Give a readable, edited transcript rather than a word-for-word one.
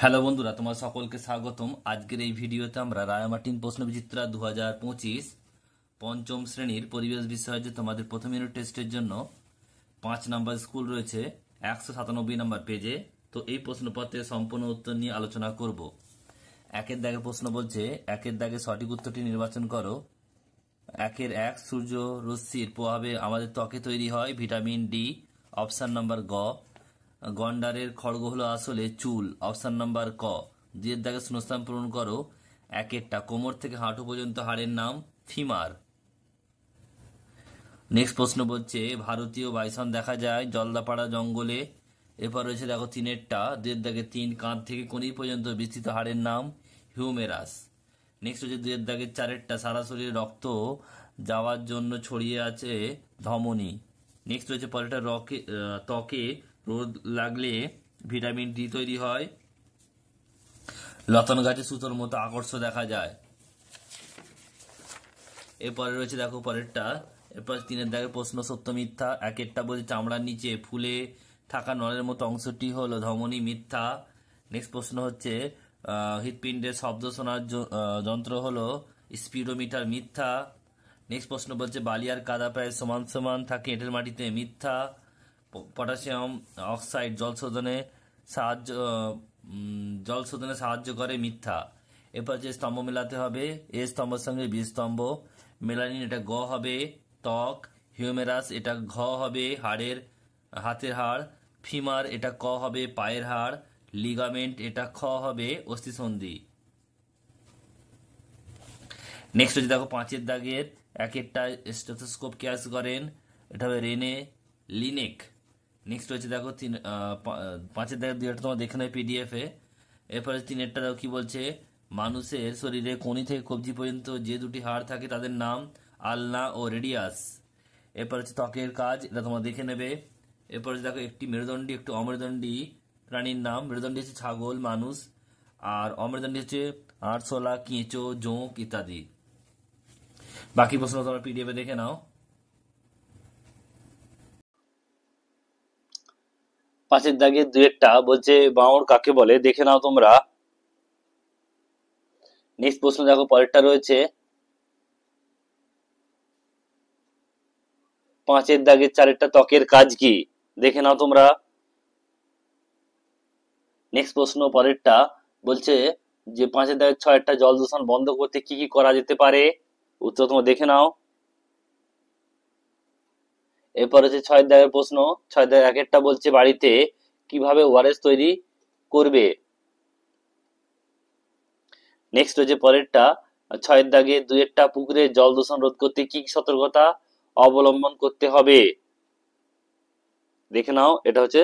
Hello বন্ধুরা, তোমার সকলকে স্বাগতম। আজকের এই ভিডিওতে আমরা রায়ামার্টিন প্রশ্নবিচিত্রা 2025 পঞ্চম শ্রেণীর পরিবেশ বিষয়ে যে তোমাদের প্রথম ইউনিট টেস্টের জন্য 5 নম্বর স্কুল রয়েছে 197 নম্বর পেজে। তো এই প্রশ্নপত্রের সম্পূর্ণ উত্তর নিয়ে আলোচনা করব। একের দাগের প্রশ্ন বলছে, একের দাগে সঠিক উত্তরটি নির্বাচন করো। 1 সূর্য রশ্মির প্রভাবে আমাদের ত্বকে তৈরি হয় ভিটামিন ডি, অপশন নাম্বার গ। গন্ডারের খড়গ হলো আসলে চুল, অপশন নাম্বার ক। 2 দাগে শূন্যস্থান পূরণ করো। একেরটা কোমর থেকে হাঁটু পর্যন্ত হাড়ের নাম ফিমার। নেক্সট প্রশ্ন বলছে, ভারতীয় বাইসন দেখা যায় জলদাপাড়া জঙ্গলে। এরপর রয়েছে দেখো 3-এরটা, 2 দাগে 3 কাঁধ থেকে কনুই পর্যন্ত বিস্তৃত হাড়ের নাম হিউমেরাস। নেক্সট হচ্ছে 2 দাগের 4-এরটা, সারা শরীরে রক্ত যাওয়ার জন্য ছড়িয়ে আছে ধমনী। নেক্সট রয়েছে পরেরটা, ত্বকে রোদ লাগলে ভিটামিন ডি তৈরি হয়। লতানো গাছে সুতোর মতো আকর্ষ দেখা যায়। এরপরে রয়েছে দেখো পরেরটা, এরপর 3-এর দাগের প্রশ্ন সত্য মিথ্যা। একেরটা বলছে চামড়ার নিচে ফুলে থাকা নলের মতো অংশটি হলো ধমনী, মিথ্যা। নেক্সট প্রশ্ন হচ্ছে হৃৎপিণ্ডের শব্দ শোনার যন্ত্র হলো স্পিডোমিটার, মিথ্যা। নেক্সট প্রশ্ন বলছে বালি আর কাদা প্রায় সমান সমান থাকে এঁটেল মাটিতে, মিথ্যা। পটাশিয়াম অক্সাইড জল শোধনে সাহায্য করে, মিথ্যা। এরপর যে স্তম্ভ মেলাতে হবে, এ স্তম্ভের সঙ্গে বি স্তম্ভ। মেলানিন এটা গ হবে ত্বক, হিউমেরাস এটা ঘ হবে হাতের হাড়, ফিমার এটা ক হবে পায়ের হাড়, লিগামেন্ট এটা খ হবে অস্থিসন্ধি। নেক্সট হচ্ছে দেখো 5-এর দাগের, একেরটা স্টেথোস্কোপ ক্যাচ করেন, এটা হবে রেনে লিনেক। নেক্সট হচ্ছে দেখো 5-এর দাগের 2-টা তোমার দেখে নেবে পিডিএফ এ। এরপরে 3-এরটা দেখো কি বলছে, মানুষের শরীরে কনি থেকে কবজি পর্যন্ত যে 2টি হাড় থাকে তাদের নাম আলনা ও রেডিয়াস। এরপর হচ্ছে ত্বকের কাজ, এটা তোমরা দেখে নেবে। এরপর হচ্ছে দেখো একটি মেরুদণ্ডী একটি অমেরুদণ্ডী প্রাণীর নাম। মেরুদণ্ডী হচ্ছে ছাগল, মানুষ, আর অমেরুদণ্ডী হচ্ছে আরশোলা, কেঁচো, জোঁক ইত্যাদি। বাকি প্রশ্ন তোমরা পিডিএফ এ দেখে নাও। 5-এর দাগে 2-একটা বলছে বাঁওড় কাকে বলে, দেখে নাও তোমরা। নেক্সট প্রশ্ন দেখো পরেরটা রয়েছে 5-এর দাগের 4-একটা ত্বকের কাজ কি, দেখে নাও তোমরা। নেক্সট প্রশ্ন পরেরটা বলছে যে 5-এর দাগের 6-একটা জল দূষণ বন্ধ করতে কি কি করা যেতে পারে, উত্তর তোমরা দেখে নাও। এরপর হচ্ছে 6-এর দাগের প্রশ্ন, 6-এর দাগের 1-একটা বলছে বাড়িতে কিভাবে ওআরএস তৈরি করবে। নেক্সট হচ্ছে পরেরটা 6-এর দাগে 2-একটা পুকুরে জল দূষণ রোধ করতে কি কি সতর্কতা অবলম্বন করতে হবে, দেখে নাও। এটা হচ্ছে